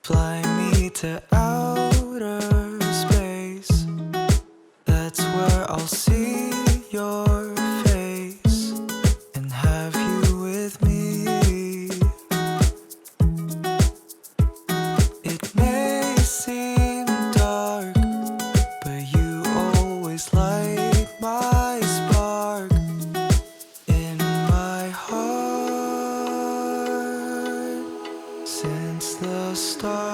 Fly me to outer space. That's where I'll see your face and have you with me. It may seem dark, but you always light my spark in my heart since the start.